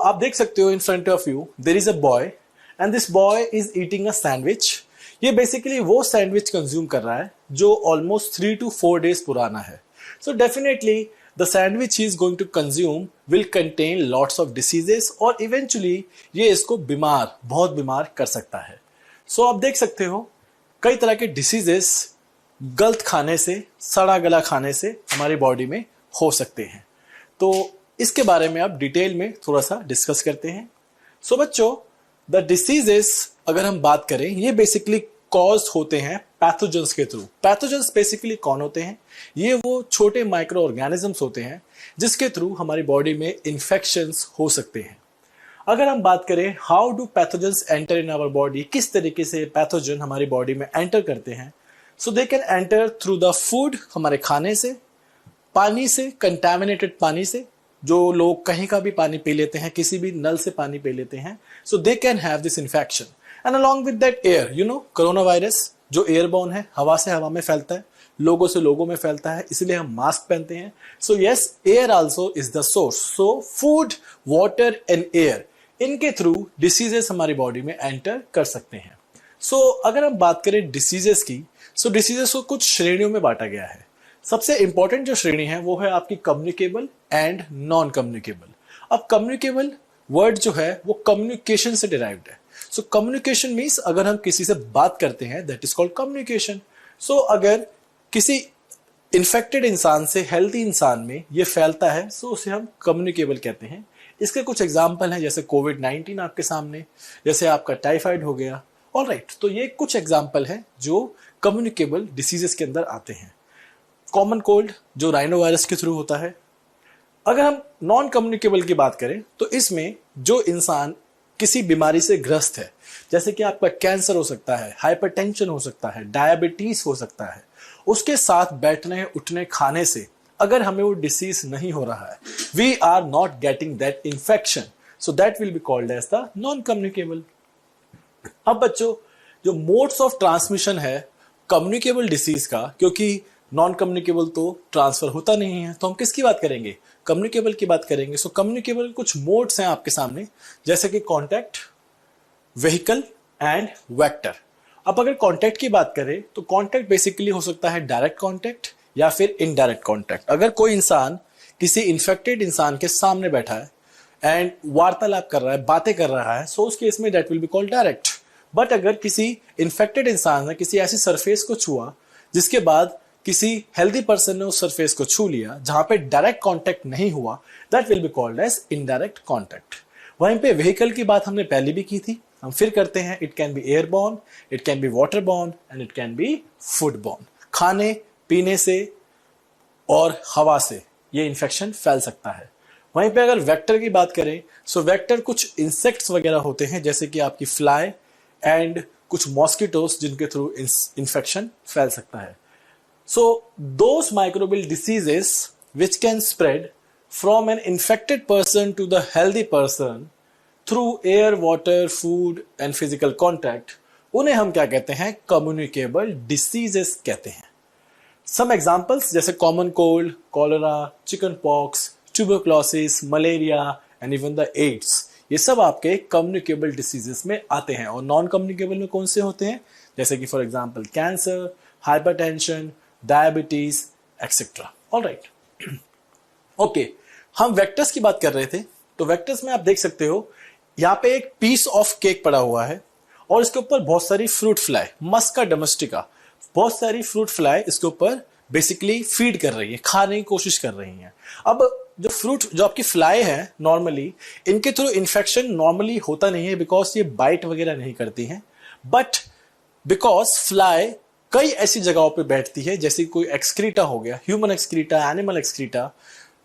आप देख सकते हो in front of you there is a boy and this boy is eating a sandwich. ये बेसिकली वो सैंडविच कंज्यूम कर रहा है जो ऑलमोस्ट 3 to 4 days पुराना है। So definitely the sandwich he is going to consume will contain lots of diseases और eventually ये इसको बहुत बीमार कर सकता है। सो आप देख सकते हो कई तरह के डिसीजेस गलत खाने से, सड़ा गला खाने से हमारी बॉडी में हो सकते हैं। तो इसके बारे में आप डिटेल में थोड़ा सा डिस्कस करते हैं। सो बच्चों, द डिसीजेस अगर हम बात करें ये बेसिकली कॉज होते हैं पैथोजेंस के थ्रू। पैथोजेंस बेसिकली कौन होते हैं? ये वो छोटे माइक्रो ऑर्गेनिजम्स होते हैं जिसके थ्रू हमारी बॉडी में इन्फेक्शंस हो सकते हैं। अगर हम बात करें how do pathogens enter in our body, किस तरीके से पैथोजन हमारी बॉडी में एंटर करते हैं। So they can enter through the food, हमारे खाने से, पानी से, कंटामिनेटेड पानी से, जो लोग कहीं का भी पानी पी लेते हैं, किसी भी नल से पानी पी लेते हैं, so they can have this infection. And along with that air, you know corona virus जो एयरबॉर्न है, हवा से हवा में फैलता है, लोगों से लोगों में फैलता है, इसलिए हम मास्क पहनते हैं। So yes, air also is the source. So food, water and air, इनके थ्रू डिसीजेस हमारी बॉडी में एंटर कर सकते हैं। सो अगर हम बात करें डिसीजेस की, सो डिसीजेस को कुछ श्रेणियों में बांटा गया है। सबसे इंपॉर्टेंट जो श्रेणी है वो है आपकी कम्युनिकेबल एंड नॉन कम्युनिकेबल। अब कम्युनिकेबल वर्ड जो है वो कम्युनिकेशन से डिराइव्ड है। सो कम्युनिकेशन मीन्स अगर हम किसी से बात करते हैं दैट इज कॉल्ड कम्युनिकेशन। सो अगर किसी इन्फेक्टेड इंसान से हेल्थी इंसान में ये फैलता है सो उसे हम कम्युनिकेबल कहते हैं। इसके कुछ एग्जाम्पल हैं जैसे कोविड-19 आपके सामने, जैसे आपका टाइफाइड हो गया। ऑलराइट, तो ये कुछ एग्जाम्पल हैं जो कम्युनिकेबल डिसीजेस के अंदर आते हैं। कॉमन कोल्ड जो राइनो वायरस के थ्रू होता है। अगर हम नॉन कम्युनिकेबल की बात करें तो इसमें जो इंसान किसी बीमारी से ग्रस्त है, जैसे कि आपका कैंसर हो सकता है, हाइपरटेंशन हो सकता है, डायबिटीज हो सकता है, उसके साथ बैठने, उठने, खाने से अगर हमें वो डिसीज नहीं हो रहा है, we are not getting that infection, so that will be called as the non communicable. अब बच्चों, जो मोड्स ऑफ ट्रांसमिशन है कम्युनिकेबल डिसीज का, क्योंकि नॉन कम्युनिकेबल तो ट्रांसफर होता नहीं है, तो हम किसकी बात करेंगे? कम्युनिकेबल की बात करेंगे। सो कम्युनिकेबल कुछ मोड्स हैं आपके सामने, जैसे कि कॉन्टैक्ट, व्हीकल एंड वेक्टर। अब अगर कॉन्टैक्ट की बात करें तो कॉन्टैक्ट बेसिकली हो सकता है डायरेक्ट कॉन्टैक्ट या फिर इनडायरेक्ट कॉन्टैक्ट। अगर कोई इंसान किसी इन्फेक्टेड इंसान के सामने बैठा है एंड वार्तालाप कर रहा है, बातें कर रहा है, सो उस केस में that will be called direct. But अगर किसी इन्फेक्टेड इंसान ने किसी ऐसी सरफेस को छुआ जिसके बाद किसी हेल्दी पर्सन ने उस सरफेस को छू लिया जहां पे डायरेक्ट कांटेक्ट नहीं हुआ, that will be called as indirect contact. वहीं पे व्हीकल की बात हमने पहले भी की थी, हम फिर करते हैं। It can be airborne, it can be waterborne and it can be foodborne. खाने पीने से और हवा से ये इन्फेक्शन फैल सकता है। वहीं पे अगर वेक्टर की बात करें, सो वेक्टर कुछ इंसेक्ट्स वगैरह होते हैं जैसे कि आपकी फ्लाई एंड कुछ मॉस्किटोस जिनके थ्रू इन्फेक्शन फैल सकता है। So those microbial diseases which can spread from an infected person to the healthy person through air, water, food and physical contact, उन्हें हम क्या कहते हैं? communicable diseases कहते हैं। Some examples जैसे common cold, cholera, chicken pox, tuberculosis, malaria and even the AIDS, ये सब आपके communicable diseases में आते हैं। और non communicable में कौन से होते हैं? जैसे कि for example cancer, hypertension, diabetes etcetera. Alright, okay, हम वेक्टर्स की बात कर रहे थे। तो वेक्टर्स में आप देख सकते हो यहां पे एक पीस ऑफ केक पड़ा हुआ है और इसके ऊपर बहुत सारी फ्रूट फ्लाई, मस्का डोमेस्टिका, बहुत सारी फ्रूट फ्लाई इसके ऊपर बेसिकली फीड कर रही है, खाने की कोशिश कर रही है। अब जो आपकी फ्लाई है नॉर्मली, इनके थ्रू इन्फेक्शन नॉर्मली होता नहीं है बिकॉज ये बाइट वगैरह नहीं करती हैं, बट बिकॉज फ्लाई कई ऐसी जगहों पे बैठती है, जैसे कोई एक्सक्रीटा हो गया, ह्यूमन एक्सक्रीटा, एनिमल एक्सक्रीटा,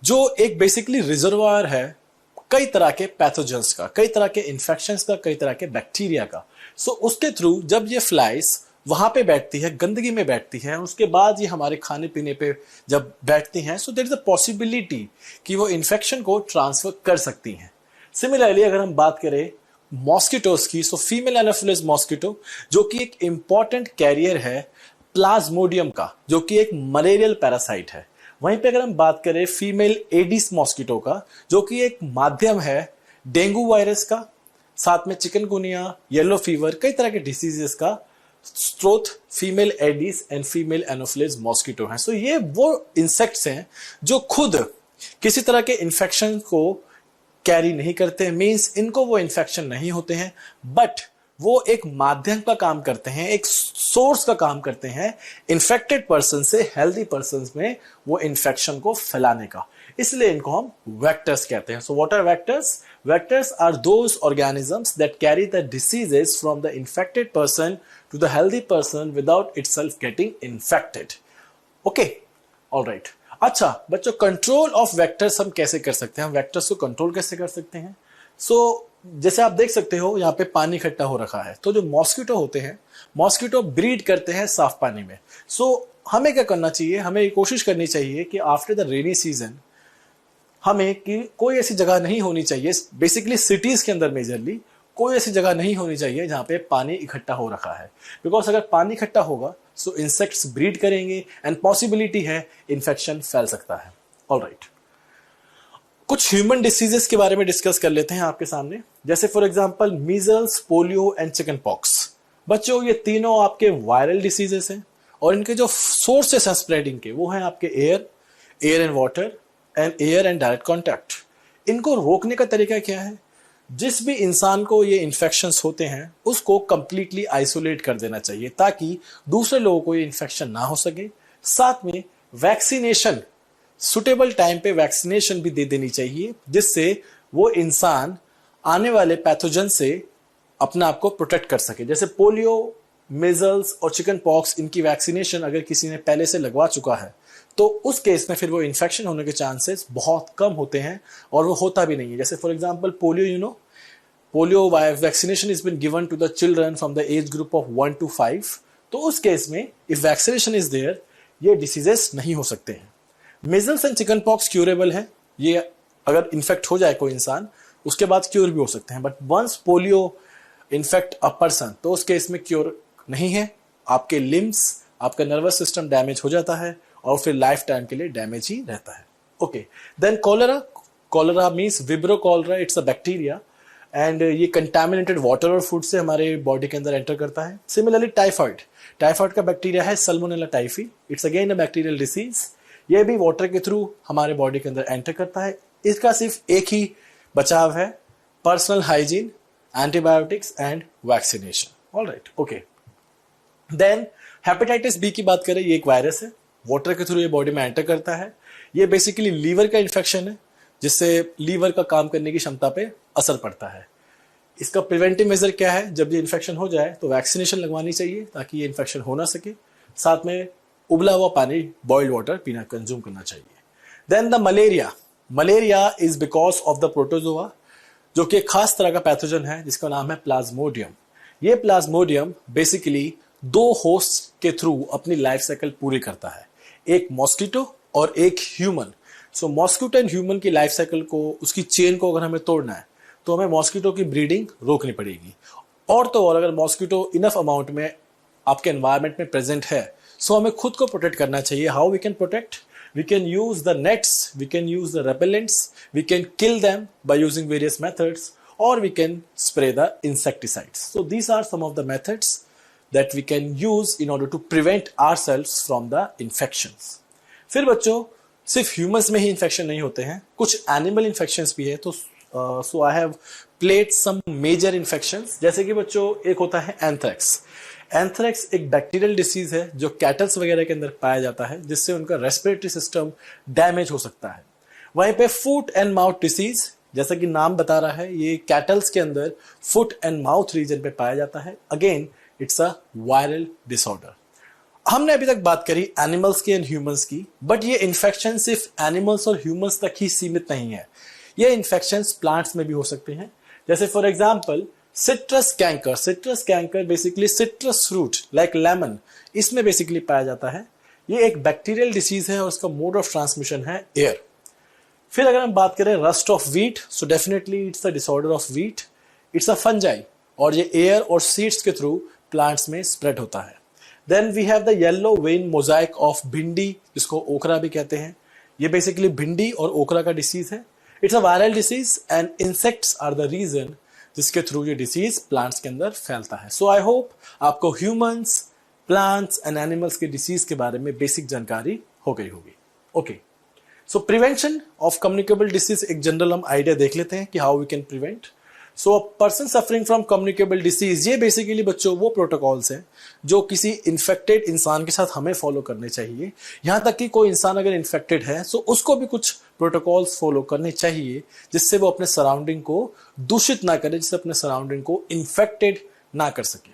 जो एक बेसिकली रिजर्वायर है कई तरह के पैथोजेंस का, कई तरह के इन्फेक्शंस का, कई तरह के बैक्टीरिया का। सो उसके थ्रू जब ये फ्लाइज वहां पे बैठती है, गंदगी में बैठती है, उसके बाद ये हमारे खाने पीने पे जब बैठती हैं, so there is a possibility कि वो इन्फेक्शन को ट्रांसफर कर सकती हैं। सिमिलरली अगर हम बात करें मॉस्किटोस की, सो फीमेल एनाफिलिस मॉस्किटो जो कि एक इंपॉर्टेंट कैरियर है प्लाज्मोडियम का, जो कि एक मलेरियल पैरासाइट है। वहीं पे अगर हम बात करें फीमेल एडिस मॉस्किटो का, जो कि एक माध्यम है डेंगू वायरस का, साथ में चिकनगुनिया, येलो फीवर, कई तरह के डिसीजेस का स्रोत female Aedes and female Anopheles mosquito हैं। सो ये वो इंसेक्ट्स हैं जो खुद किसी तरह के इंफेक्शन को कैरी नहीं करते, मींस इनको वो इंफेक्शन नहीं होते हैं, बट वो एक माध्यम का काम करते हैं, एक सोर्स का काम करते हैं इन्फेक्टेड पर्सन से हेल्दी पर्सन में वो इन्फेक्शन को फैलाने का। इसलिए इनको हम वेक्टर्स कहते हैं। So what are vectors? Vectors are those organisms that carry the diseases from the infected person to the healthy person without itself getting infected. Okay, alright. अच्छा बच्चों, कंट्रोल ऑफ वेक्टर्स हम कैसे कर सकते हैं? हम वेक्टर्स को कंट्रोल कैसे कर सकते हैं? जैसे आप देख सकते हो यहाँ पे पानी इकट्ठा हो रखा है, तो जो मॉस्किटो होते हैं, मॉस्किटो ब्रीड करते हैं साफ पानी में। हमें क्या करना चाहिए? हमें ये कोशिश करनी चाहिए कि आफ्टर द रेनी सीजन हमें कि कोई ऐसी जगह नहीं होनी चाहिए, बेसिकली सिटीज के अंदर मेजरली कोई ऐसी जगह नहीं होनी चाहिए जहां पे पानी इकट्ठा हो रखा है, बिकॉज अगर पानी इकट्ठा होगा सो इंसेक्ट्स ब्रीड करेंगे एंड पॉसिबिलिटी है इन्फेक्शन फैल सकता है। ऑलराइट, कुछ ह्यूमन डिसीजेस के बारे में डिस्कस कर लेते हैं आपके सामने, जैसे for example measles, polio and chicken pox. बच्चों ये तीनों आपके वायरल डिसीजेस हैं और इनके जो सोर्सेस हैं स्प्रेडिंग के वो हैं आपके air and water and air and direct contact. इनको रोकने का तरीका क्या है? जिस भी इंसान को ये इन्फेक्शंस होते हैं उसको कंप्लीटली आइसोलेट कर देना चाहिए ताकि दूसरे लोगों को ये इन्फेक्शन ना हो सके। साथ में वैक्सीनेशन, सुटेबल टाइम पे वैक्सीनेशन भी दे देनी चाहिए जिससे वो इंसान आने वाले पैथोजन से अपना आप को प्रोटेक्ट कर सके। जैसे पोलियो, मेजल्स और चिकन पॉक्स, इनकी वैक्सीनेशन अगर किसी ने पहले से लगवा चुका है तो उस केस में फिर वो इन्फेक्शन होने के चांसेस बहुत कम होते हैं और वो होता भी नहीं है। जैसे for example polio, polio vaccination is been given to the children from the age group of 1 to 5, तो उस केस में इफ वैक्सीनेशन इज देयर ये डिसीजेस नहीं हो सकते हैं। Measles and chicken pox curable है, ये अगर इन्फेक्ट हो जाए कोई इंसान उसके बाद क्योर भी हो सकते हैं, but once polio infect a person तो उस केस में क्योर नहीं है। आपके लिम्स, आपका नर्वस सिस्टम डैमेज हो जाता है और फिर लाइफ टाइम के लिए डैमेज ही रहता है। Okay, then cholera means vibrio cholera, it's a bacteria and ये कंटामिनेटेड वाटर और फूड से हमारे बॉडी के अंदर एंटर करता है। सिमिलरली टाइफाइड का बैक्टीरिया है salmonella typhi, it's again a bacterial disease. ये भी वाटर के थ्रू हमारे बॉडी के अंदर एंटर करता है। इसका सिर्फ एक ही बचाव है, personal hygiene, antibiotics and vaccination. Alright, okay. Then hepatitis B की बात करें, ये एक वायरस है, वाटर के थ्रू ये बॉडी में एंटर करता है। ये बेसिकली लीवर का इन्फेक्शन है जिससे लीवर का काम करने की क्षमता पे असर पड़ता है। इसका प्रिवेंटिव मेजर क्या है? जब ये इन्फेक्शन हो जाए तो वैक्सीनेशन लगवानी चाहिए ताकि ये इन्फेक्शन हो ना सके। साथ में उबला हुआ पानी, बॉइल्ड वाटर पीना, कंज्यूम करना चाहिए। Then the malaria is because of the protozoa, जो कि एक खास तरह का पैथोजन है जिसका नाम है प्लाज्मोडियम। ये प्लाज्मोडियम बेसिकली 2 होस्ट के थ्रू अपनी लाइफ साइकिल पूरी करता है, एक मॉस्किटो और एक human. So mosquito and human की लाइफ साइकिल को, उसकी चेन को अगर हमें तोड़ना है तो हमें मॉस्किटो की ब्रीडिंग रोकनी पड़ेगी। और तो और अगर मॉस्किटो इनफ अमाउंट में आपके एनवायरनमेंट में प्रेजेंट है सो हमें खुद को प्रोटेक्ट करना चाहिए। How we can protect? We can use the nets, we can use the repellents, we can kill them by using various methods, और we can spray the insecticides. So these are some of the methods that we can use in order to prevent ourselves from the infections. फिर बच्चों सिर्फ humans में ही infection नहीं होते हैं, कुछ animal infections भी है। तो so I have played some major infections, जैसे कि बच्चों एक होता है एंथ्रेक्स। एंथ्रेक्स एक बैक्टीरियल डिसीज है जो कैटल्स वगैरह के अंदर पाया जाता है जिससे उनका रेस्पिरेटरी सिस्टम डैमेज हो सकता है। वहीं पे फुट एंड माउथ डिसीज, जैसा कि नाम बता रहा है, ये कैटल्स के अंदर फुट एंड माउथ रीजन पे पाया जाता है। Again it's a viral disorder. हमने अभी तक बात करी एनिमल्स की एंड ह्यूमंस की, बट ये इन्फेक्शन सिर्फ एनिमल्स और ह्यूमंस तक ही सीमित नहीं है, ये इन्फेक्शंस प्लांट्स में भी हो सकते हैं। जैसे for example citrus canker basically citrus fruit like lemon, इसमें बेसिकली पाया जाता है। ये एक बैक्टीरियल डिसीज है और उसका मोड ऑफ ट्रांसमिशन है एयर। फिर अगर हम बात करें rust of wheat, so definitely it's a disorder of wheat, it's a fungi और ये एयर और सीड्स के थ्रू प्लांट्स में स्प्रेड होता है। Then we have the yellow vein mosaic of भिंडी, जिसको ओकरा भी कहते हैं। ये बेसिकली भिंडी और ओकरा का डिसीज है it's a viral disease and insects are the reason जिसके थ्रू ये डिसीज प्लांट्स के अंदर फैलता है. सो आई होप आपको ह्यूमंस, प्लांट्स एंड एनिमल्स के डिसीज के बारे में बेसिक जानकारी हो गई होगी. Okay, so prevention of communicable disease, एक जनरल हम आइडिया देख लेते हैं कि how we can prevent. So person suffering from communicable disease, ये बेसिकली बच्चों वो प्रोटोकॉल्स हैं जो किसी इन्फेक्टेड इंसान के साथ हमें फॉलो करने चाहिए. यहां तक कि कोई इंसान अगर इन्फेक्टेड है तो उसको भी कुछ प्रोटोकॉल्स फॉलो करने चाहिए जिससे वो अपने सराउंडिंग को दूषित ना करे, जिससे अपने सराउंडिंग को इन्फेक्टेड ना कर सके.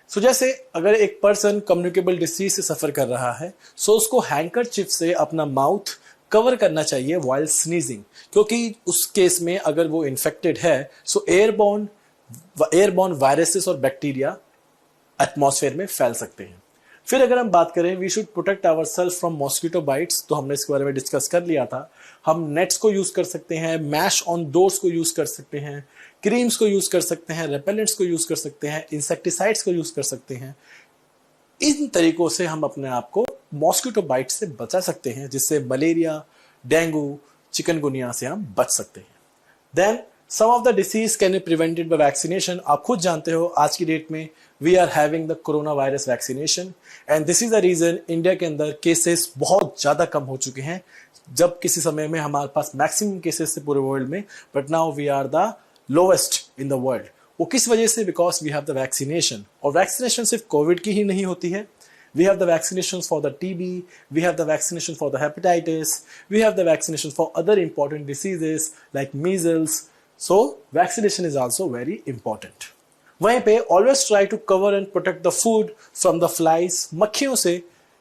सो जैसे अगर एक पर्सन कम्युनिकेबल डिसीज से सफर कर रहा है सो उसको हैंकरचिफ से अपना माउथ कवर करना चाहिए वाइल स्नीजिंग, क्योंकि उस केस में अगर वो इन्फेक्टेड है सो एयरबॉर्न वायरसेस और बैक्टीरिया एटमॉस्फेयर में फैल सकते हैं. फिर अगर हम बात करें we should protect our self from mosquito bites, तो हमने इसके बारे में डिस्कस कर लिया था. हम नेट्स को यूज कर सकते हैं, मैश ऑन डोर्स को यूज कर सकते हैं, क्रीम्स को यूज कर सकते हैं, रेपेलेंट्स को यूज कर सकते हैं, इंसेक्टिसाइड्स को यूज कर सकते हैं. इन तरीकों से हम अपने आप को मॉस्किटो बाइट से बचा सकते हैं, जिससे मलेरिया, डेंगू, चिकनगुनिया से हम बच सकते हैं. Then some of the disease can be prevented by vaccination. आप खुद जानते हो आज की डेट में we are having the corona virus vaccination and this is the reason India के अंदर केसेस बहुत ज्यादा कम हो चुके हैं. जब किसी समय में हमारे पास मैक्सिमम केसेस थे पूरे वर्ल्ड में, but now we are the lowest in the world. वो किस वजह से? Because we have the vaccination. और वैक्सीनेशन सिर्फ कोविड की ही नहीं होती है. We have the vaccinations for the TB, we have the vaccination for the hepatitis, we have the vaccination for other important diseases like measles. So vaccination is also very important. वहीं पे always try to cover and protect the food from the flies. मक्खियों से,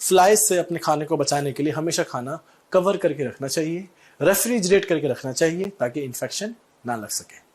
flies से अपने खाने को बचाने के लिए हमेशा खाना कवर करके रखना चाहिए, रेफ्रिजरेट करके रखना चाहिए ताकि इन्फेक्शन ना लग सके.